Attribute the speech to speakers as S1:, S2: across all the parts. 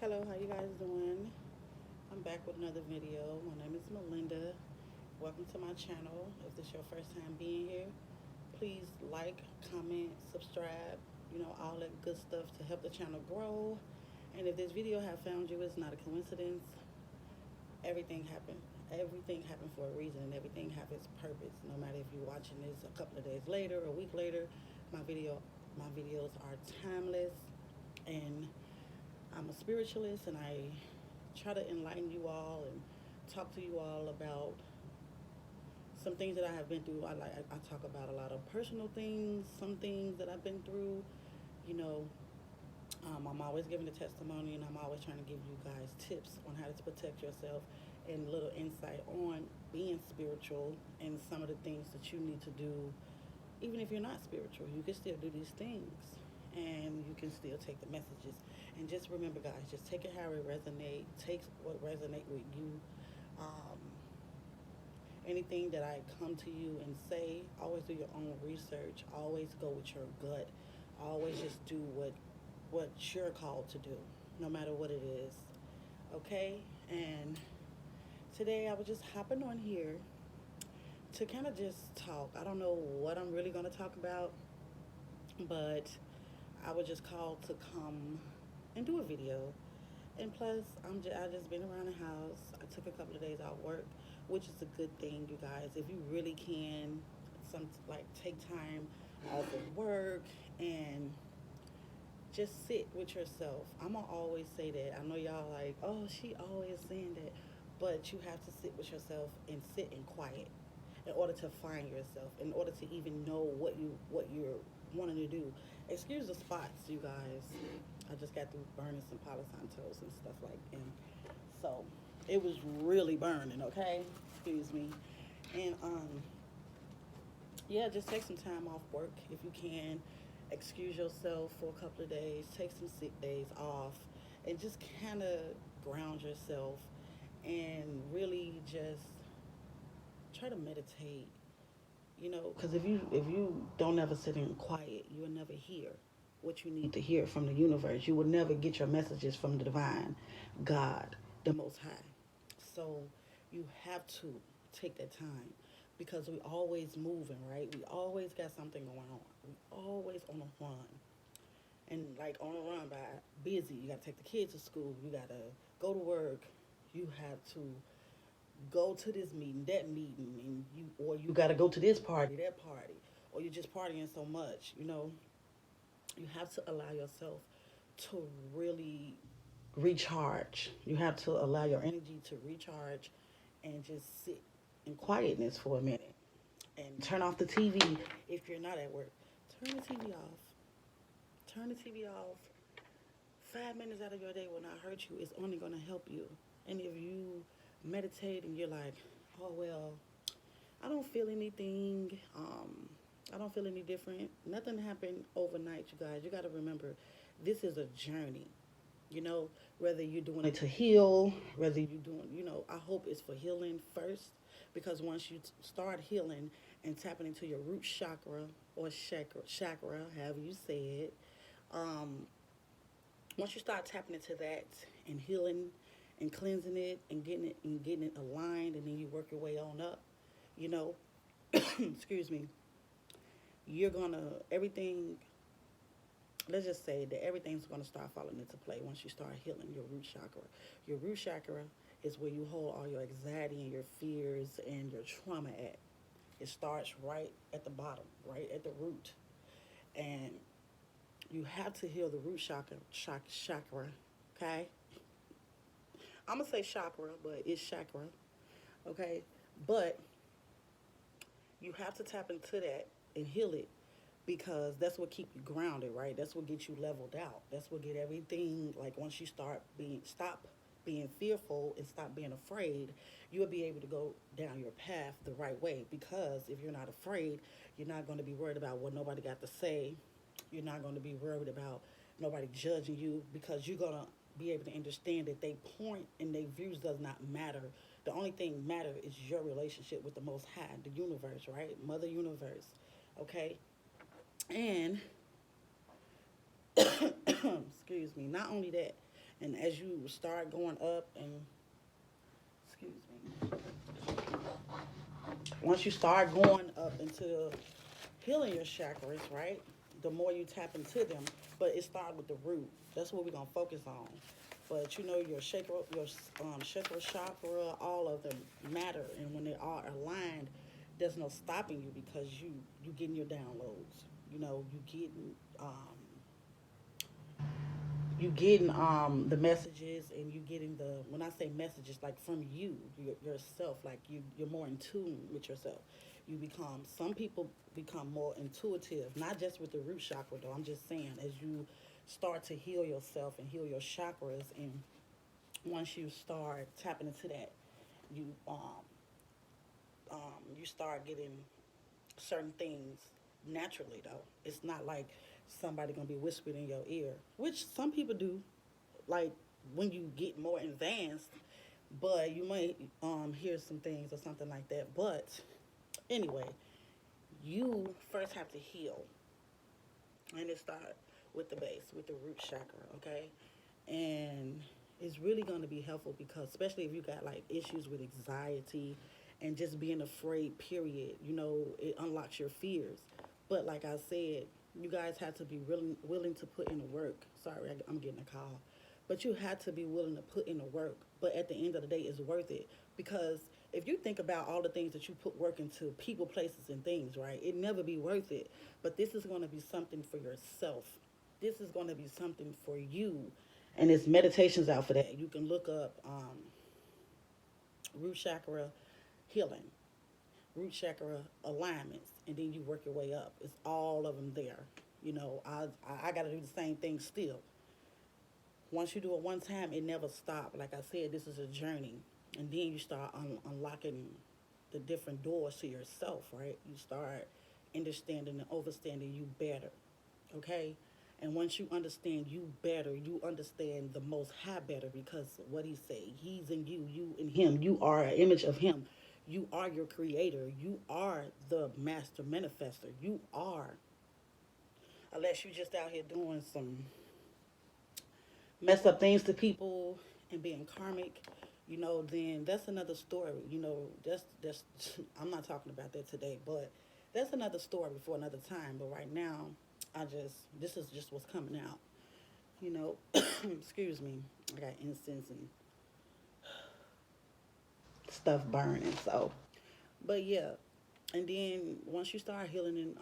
S1: Hello, how you guys doing? I'm back with another video. My name is Melinda. Welcome to my channel. If this is your first time being here, please like, comment, subscribe, all that good stuff to help the channel grow. And if this video have found you, it's not a coincidence. Everything happened. Everything happened for a reason and everything has its purpose. No matter if you're watching this a couple of days later, a week later, my videos are timeless, and I'm a spiritualist, and I try to enlighten you all and talk to you all about some things that I have been through. I talk about a lot of personal things, some things that I've been through. You know, I'm always giving a testimony, and I'm always trying to give you guys tips on how to protect yourself and a little insight on being spiritual and some of the things that you need to do. Even if you're not spiritual, you can still do these things, and you can still take the messages. And just remember, guys, just take it how it resonates. Take what resonate with you. Um, Anything that I come to you and say, always do your own research. Always go with your gut. Always just do what you're called to do, no matter what it is. Okay? And today I was just hopping on here to kind of just talk. I don't know what I'm really going to talk about, but I was just called to come and do a video. And plus, I just been around the house. I took a couple of days out work, which is a good thing, you guys. If you really can, take time off of work and just sit with yourself. I'm gonna always say that. I know y'all like, oh, she always saying that, but you have to sit with yourself and sit in quiet in order to find yourself, in order to even know what you're wanting to do. Excuse the spots, you guys. I just got through burning some Palo Santos and stuff like that. So it was really burning, okay? Excuse me. And yeah, just take some time off work if you can. Excuse yourself for a couple of days. Take some sick days off, and just kind of ground yourself, and really just try to meditate. Because if you don't ever sit in quiet, you'll never hear what you need to hear from the universe. You will never get your messages from the divine, God, the Most High. So you have to take that time, because we always moving, right? We always got something going on. We always on a run, and like on a run by busy. You got to take the kids to school. You got to go to work. You have to go to this meeting, that meeting, and you got to go to this party, that party, or you're just partying so much. You have to allow yourself to really recharge. You have to allow your energy to recharge and just sit in quietness for a minute and turn off the TV if you're not at work. Turn the TV off. Turn the TV off. 5 minutes out of your day will not hurt you. It's only going to help you. And if you meditate and you're like, oh, well, I don't feel anything. I don't feel any different. Nothing happened overnight, you guys. You got to remember, this is a journey. Whether you're doing it to heal, whether you're doing, I hope it's for healing first, because once you start healing and tapping into your root chakra or chakra, however you say it, um, once you start tapping into that and healing and cleansing it and getting it aligned, and then you work your way on up, you know, excuse me, you're gonna everything. Let's just say that everything's gonna start falling into play once you start healing your root chakra. Your root chakra is where you hold all your anxiety and your fears and your trauma at. It starts right at the bottom, right at the root, and you have to heal the root chakra. Okay, I'm gonna say chakra, but it's chakra. Okay, but you have to tap into that and heal it, because that's what keep you grounded, right? That's what gets you leveled out. That's what get everything, like, once you stop being fearful and stop being afraid, you'll be able to go down your path the right way. Because if you're not afraid, you're not going to be worried about what nobody got to say. You're not going to be worried about nobody judging you, because you're going to be able to understand that they point and their views does not matter. The only thing matter is your relationship with the Most High, the universe, right? Mother Universe, okay? And excuse me, not only that, And as you start going up and, excuse me, once you start going up into healing your chakras, right? The more you tap into them, but it starts with the root. That's what we're gonna focus on. But you know your chakra, all of them matter, and when they are aligned, there's no stopping you because you getting your downloads. You know you getting the messages, and you getting the, when I say messages, like from you yourself, like you're more in tune with yourself. You become, some people become more intuitive, not just with the root chakra though. I'm just saying, as you start to heal yourself and heal your chakras, and once you start tapping into that, you you start getting certain things naturally though. It's not like somebody gonna be whispering in your ear, which some people do, like when you get more advanced, but you might hear some things or something like that. But anyway, you first have to heal, and it start with the base, with the root chakra, okay? And it's really going to be helpful because, especially if you got like issues with anxiety and just being afraid, period, it unlocks your fears. But like I said, you guys have to be willing to put in the work. Sorry, I'm getting a call. But you have to be willing to put in the work. But at the end of the day, it's worth it. Because if you think about all the things that you put work into, people, places, and things, right, it never be worth it. But this is going to be something for yourself. This is going to be something for you. And there's meditations out for that. You can look up root chakra healing, root chakra alignments, and then you work your way up. It's all of them there. I got to do the same thing still. Once you do it one time, it never stops. Like I said, this is a journey. And then you start unlocking the different doors to yourself, right? You start understanding and overstanding you better, okay? And once you understand you better, you understand the Most High better, because what he say, he's in you, you in him. You are an image of him. You are your creator. You are the master manifester. You are, unless you just out here doing some mess up things to people and being karmic, then that's another story. That's I'm not talking about that today, but that's another story for another time. But right now, this is just what's coming out. You know, excuse me. I got incense and stuff burning. So, but yeah, and then once you start healing and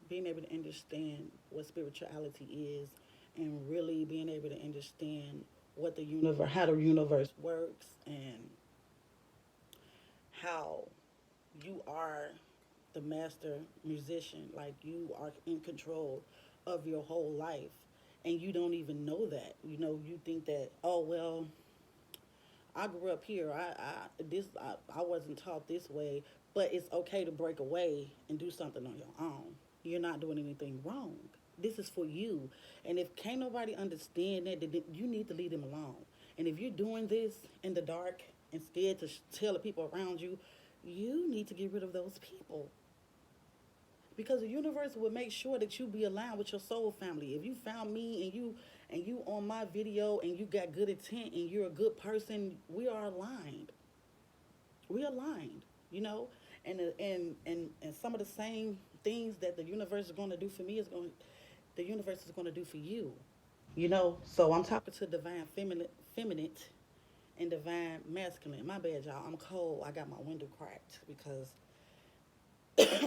S1: being able to understand what spirituality is, and really being able to understand what the universe, how the universe works, and how you are the master musician, like you are in control of your whole life, and you don't even know that. You think that, oh well, I grew up here. I wasn't taught this way, but it's okay to break away and do something on your own. You're not doing anything wrong. This is for you. And if can't nobody understand that, then you need to leave them alone. And if you're doing this in the dark and scared to tell the people around you, you need to get rid of those people, because the universe will make sure that you be aligned with your soul family. If you found me and you on my video and you got good intent and you're a good person, we are aligned. We aligned, and some of the same things that the universe is going to do for me, the universe is going to do for you. So I'm talking to divine feminine and divine masculine. My bad, y'all. I'm cold. I got my window cracked because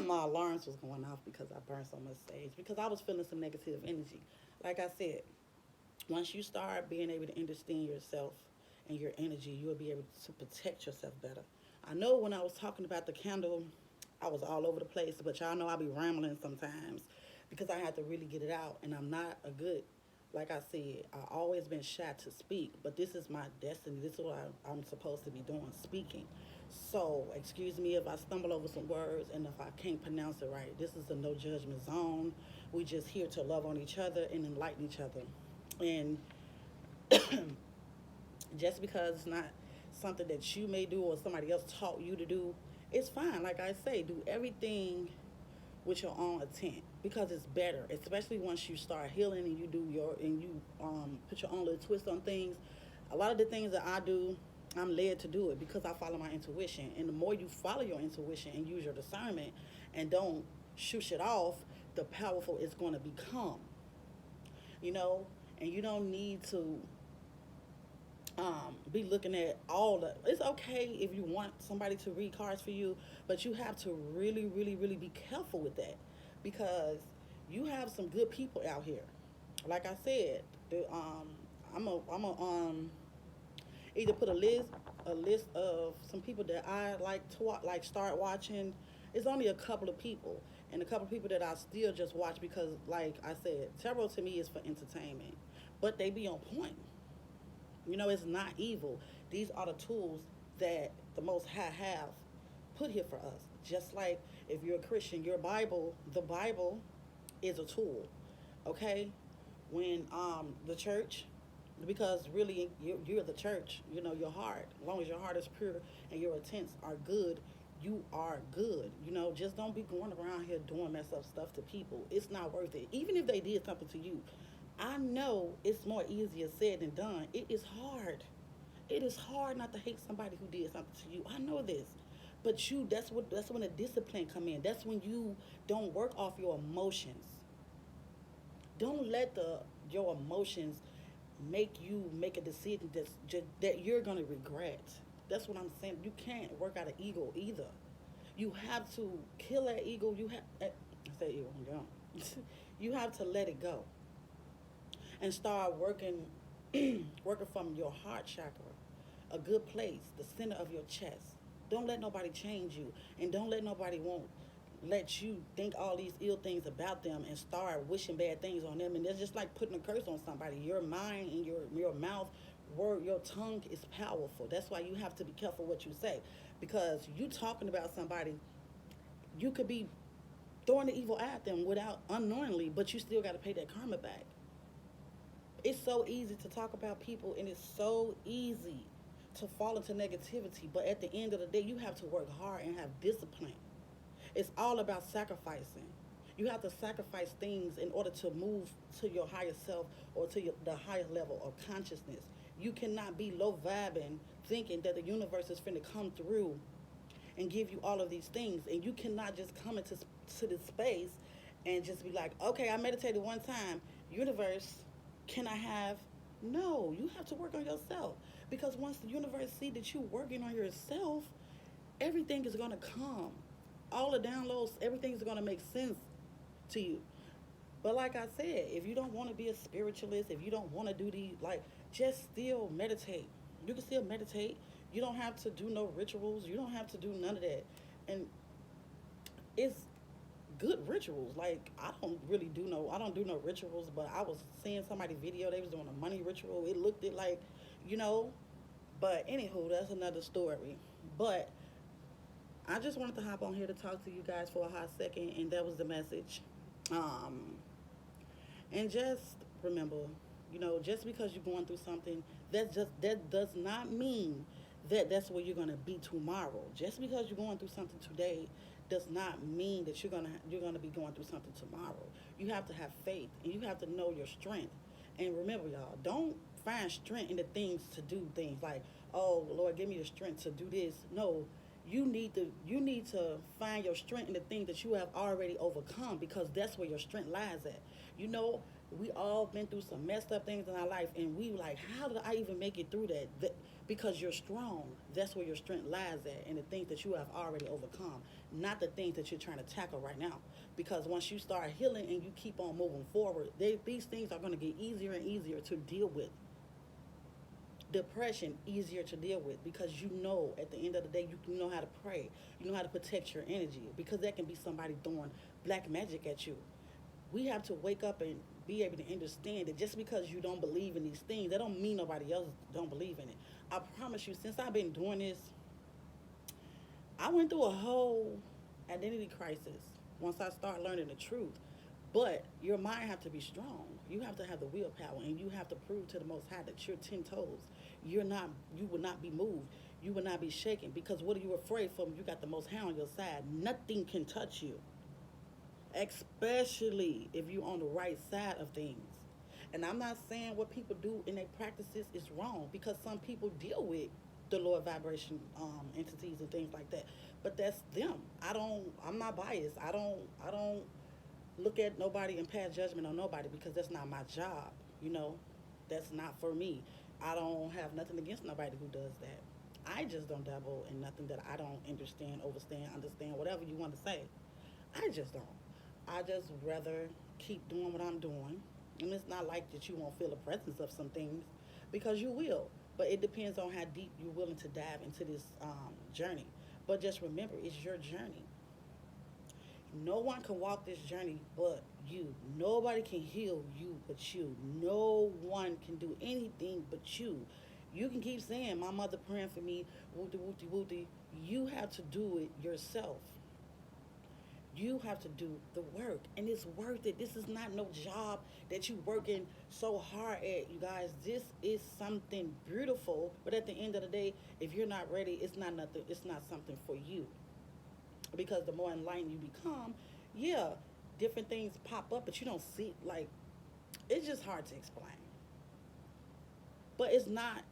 S1: my alarms was going off because I burned so much sage, because I was feeling some negative energy. Like I said, once you start being able to understand yourself and your energy, you'll be able to protect yourself better. I know when I was talking about the candle, I was all over the place, but y'all know I be rambling sometimes because I had to really get it out, and I'm not a good, like I said, I always been shy to speak, but this is my destiny. This is what I'm supposed to be doing, speaking. So, excuse me if I stumble over some words and if I can't pronounce it right. This is a no judgment zone. We just here to love on each other and enlighten each other. And just because it's not something that you may do or somebody else taught you to do, it's fine. Like I say, do everything with your own intent. because it's better, especially once you start healing and you put your own little twist on things. A lot of the things that I do, I'm led to do it because I follow my intuition. And the more you follow your intuition and use your discernment and don't shoot it off, the powerful it's going to become. You know, and you don't need to be looking at all the. It's okay if you want somebody to read cards for you, but you have to really, really, really be careful with that because you have some good people out here. Like I said, I'm a either put a list of some people that I like to like start watching. It's only a couple of people, and a couple of people that I still just watch because, like I said, tarot to me is for entertainment, but they be on point. You know, it's not evil. These are the tools that the Most High have put here for us. Just like if you're a Christian, your Bible, the Bible is a tool. Okay? When the church, because really you're the church, you know, your heart, as long as your heart is pure and your intents are good, you are good. You know, just don't be going around here doing mess up stuff to people. It's not worth it. Even if they did something to you, I know it's more easier said than done. It is hard. It is hard not to hate somebody who did something to you. I know this. But that's when the discipline come in. That's when you don't work off your emotions. Don't let your emotions make you make a decision that you're gonna regret. That's what I'm saying. You can't work out of ego either. You have to kill that ego. I say ego, yeah. You have to let it go and start working working from your heart chakra, a good place, the center of your chest. Don't let nobody change you, and don't let nobody won't let you think all these ill things about them and start wishing bad things on them. And it's just like putting a curse on somebody. Your mind and your mouth, word, your tongue is powerful. That's why you have to be careful what you say, because you talking about somebody, you could be throwing the evil at them without unknowingly, but you still got to pay that karma back. It's so easy to talk about people, and it's so easy to fall into negativity, but at the end of the day you have to work hard and have discipline. It's all about sacrificing. You have to sacrifice things in order to move to your higher self or to the higher level of consciousness. You cannot be low vibing thinking that the universe is finna come through and give you all of these things, and you cannot just come into this space and just be like, okay, I meditated one time, universe, can I have? No, you have to work on yourself, because once the universe see that you working on yourself, everything is going to come. All the downloads, everything is going to make sense to you. But like I said, if you don't want to be a spiritualist, if you don't want to do like, just still meditate. You can still meditate. You don't have to do no rituals. You don't have to do none of that. And it's good rituals. Like, I don't do no rituals, but I was seeing somebody video, they was doing a money ritual. It looked it like, you know, but anywho, that's another story. But I just wanted to hop on here to talk to you guys for a hot second, and that was the message. Um, and just remember, you know, just because you're going through something, that does not mean that that's where you're gonna be tomorrow. Just because you're going through something today does not mean that you're gonna be going through something tomorrow. You have to have faith, and you have to know your strength. And remember, y'all, don't find strength in the things to do things like, oh Lord, give me the strength to do this. No, you need to find your strength in the things that you have already overcome, because that's where your strength lies at. You know, we all been through some messed up things in our life, and we like, how did I even make it through that? Because you're strong. That's where your strength lies at, in the things that you have already overcome, not the things that you're trying to tackle right now. Because once you start healing and you keep on moving forward, these things are going to get easier and easier to deal with. Depression easier to deal with, because you know at the end of the day you know how to pray, you know how to protect your energy, because that can be somebody throwing black magic at you. We have to wake up and be able to understand that just because you don't believe in these things, that don't mean nobody else don't believe in it. I promise you, since I've been doing this, I went through a whole identity crisis once I started learning the truth. But your mind have to be strong. You have to have the willpower, and you have to prove to the Most High that you're 10 toes. You will not be moved. You will not be shaken, because what are you afraid from? You got the Most High on your side. Nothing can touch you. especially if you're on the right side of things. And I'm not saying what people do in their practices is wrong, because some people deal with the lower vibration entities and things like that. But that's them. I'm not biased. I don't look at nobody and pass judgment on nobody, because that's not my job. You know, that's not for me. I don't have nothing against nobody who does that. I just don't dabble in nothing that I don't understand, overstand, understand, whatever you want to say. I just don't. I just rather keep doing what I'm doing. And it's not like that you won't feel the presence of some things, because you will. But it depends on how deep you're willing to dive into this journey. But just remember, it's your journey. No one can walk this journey but you. Nobody can heal you but you. No one can do anything but you. You can keep saying, my mother praying for me, wooty wooty wooty. You have to do it yourself. You have to do the work, and it's worth it. This is not no job that you working so hard at, you guys. This is something beautiful, but at the end of the day, if you're not ready, it's not nothing. It's not something for you, because the more enlightened you become, yeah, different things pop up, but you don't see, like, it's just hard to explain. But it's not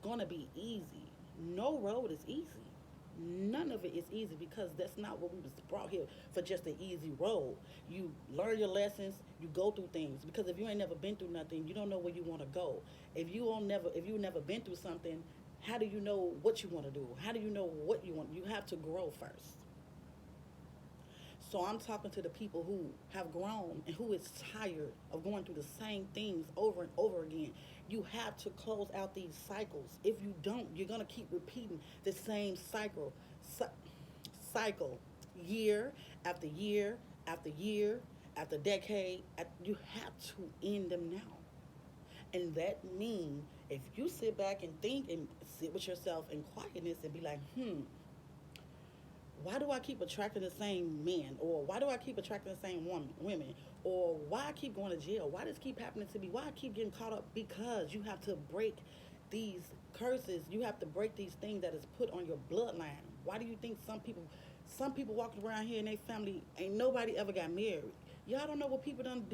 S1: gonna be easy. No road is easy. None of it is easy, because that's not what we was brought here for, just an easy road. You learn your lessons, you go through things, because if you ain't never been through nothing, you don't know where you want to go. If you never been through something, how do you know what you want to do? How do you know what you want? You have to grow first. So I'm talking to the people who have grown and who is tired of going through the same things over and over again. You have to close out these cycles. If you don't, you're gonna keep repeating the same cy- cycle, year after year after year after decade. You have to end them now, and that means if you sit back and think and sit with yourself in quietness and be like, why do I keep attracting the same men? Or why do I keep attracting the same women? Or why I keep going to jail? Why does keep happening to me? Why I keep getting caught up? Because you have to break these curses. You have to break these things that is put on your bloodline. Why do you think some people walking around here in their family, ain't nobody ever got married? Y'all don't know what people done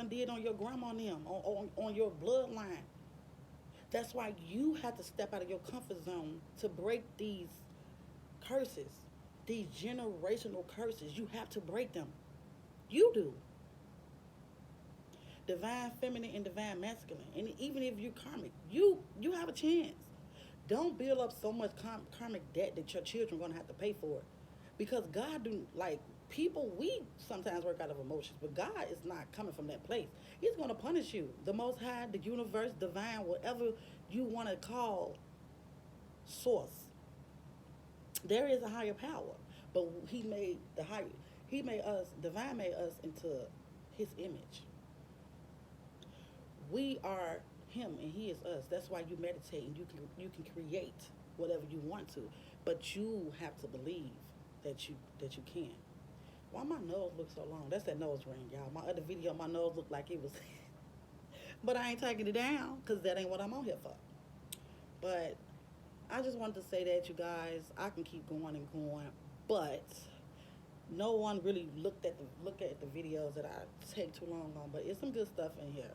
S1: did on your grandma and them, on your bloodline. That's why you have to step out of your comfort zone to break these curses, these generational curses. You have to break them. You do. Divine feminine and divine masculine. And even if you're karmic, you have a chance. Don't build up so much karmic debt that your children are gonna have to pay for it. Because God do, like, people, we sometimes work out of emotions, but God is not coming from that place. He's gonna punish you. The most high, the universe, divine, whatever you wanna call source. There is a higher power, but he made us, divine made us into his image. We are him and he is us. That's why you meditate and you can create whatever you want to, but you have to believe that you can. Why my nose looks so long? That's that nose ring, y'all. My other video, my nose looked like it was, but I ain't taking it down because that ain't what I'm on here for. But I just wanted to say that, you guys, I can keep going and going, but no one really look at the videos that I take too long on. But it's some good stuff in here,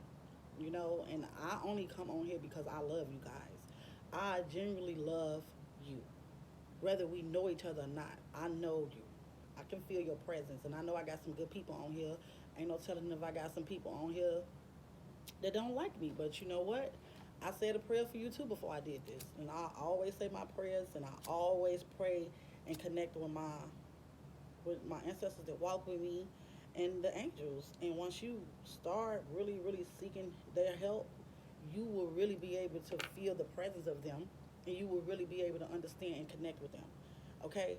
S1: And I only come on here because I love you guys. I genuinely love you, whether we know each other or not. I know you. I can feel your presence, and I know I got some good people on here. Ain't no telling if I got some people on here that don't like me. But you know what? I said a prayer for you too before I did this, and I always say my prayers, and I always pray and connect with my ancestors that walk with me and the angels. And once you start really, really seeking their help, you will really be able to feel the presence of them, and you will really be able to understand and connect with them. Okay?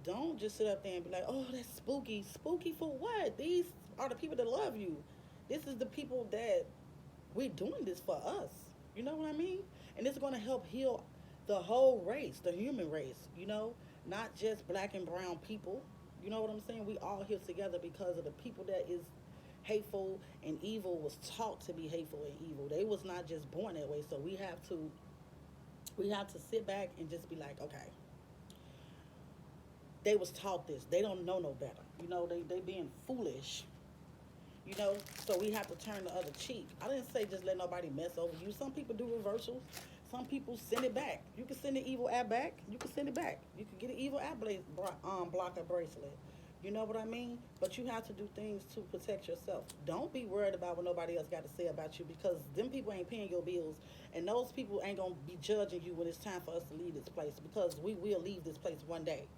S1: Don't just sit up there and be like, oh, that's spooky. Spooky for what? These are the people that love you. This is the people that we're doing this for us. You know what I mean? And it's going to help heal the whole race, the human race, not just black and brown people. You know what I'm saying? We all here together because of the people that is hateful and evil, was taught to be hateful and evil. They was not just born that way. So we have to sit back and just be like, okay, they was taught this. They don't know no better. They being foolish. So we have to turn the other cheek. I didn't say just let nobody mess over you. Some people do reversals. Some people send it back. You can send the evil app back. You can send it back. You can get an evil app blocker bracelet. You know what I mean? But you have to do things to protect yourself. Don't be worried about what nobody else got to say about you, because them people ain't paying your bills, and those people ain't gonna be judging you when it's time for us to leave this place, because we will leave this place one day.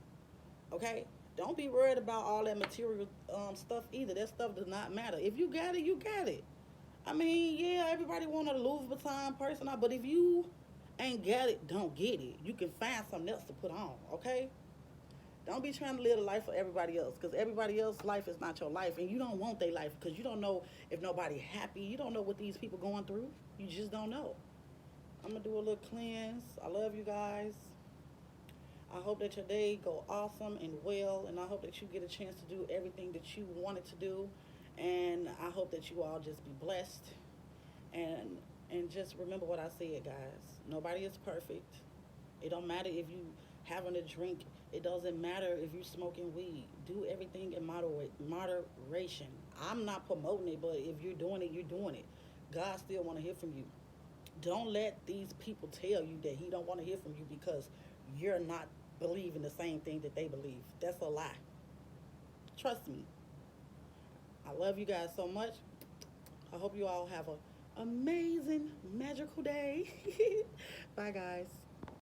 S1: Okay? Don't be worried about all that material stuff either. That stuff does not matter. If you got it, you got it. I mean, yeah, everybody want a Louis Vuitton person, but if you ain't got it, don't get it. You can find something else to put on, okay? Don't be trying to live a life for everybody else, because everybody else's life is not your life, and you don't want their life, because you don't know if nobody happy. You don't know what these people going through. You just don't know. I'm going to do a little cleanse. I love you guys. I hope that your day go awesome and well, and I hope that you get a chance to do everything that you wanted to do, and I hope that you all just be blessed, and just remember what I said, guys. Nobody is perfect. It don't matter if you having a drink. It doesn't matter if you smoking weed. Do everything in moderation. I'm not promoting it, but if you're doing it, you're doing it. God still want to hear from you. Don't let these people tell you that he don't want to hear from you because you're not believing the same thing that they believe. That's a lie. Trust me. I love you guys so much. I hope you all have a amazing, magical day. Bye, guys.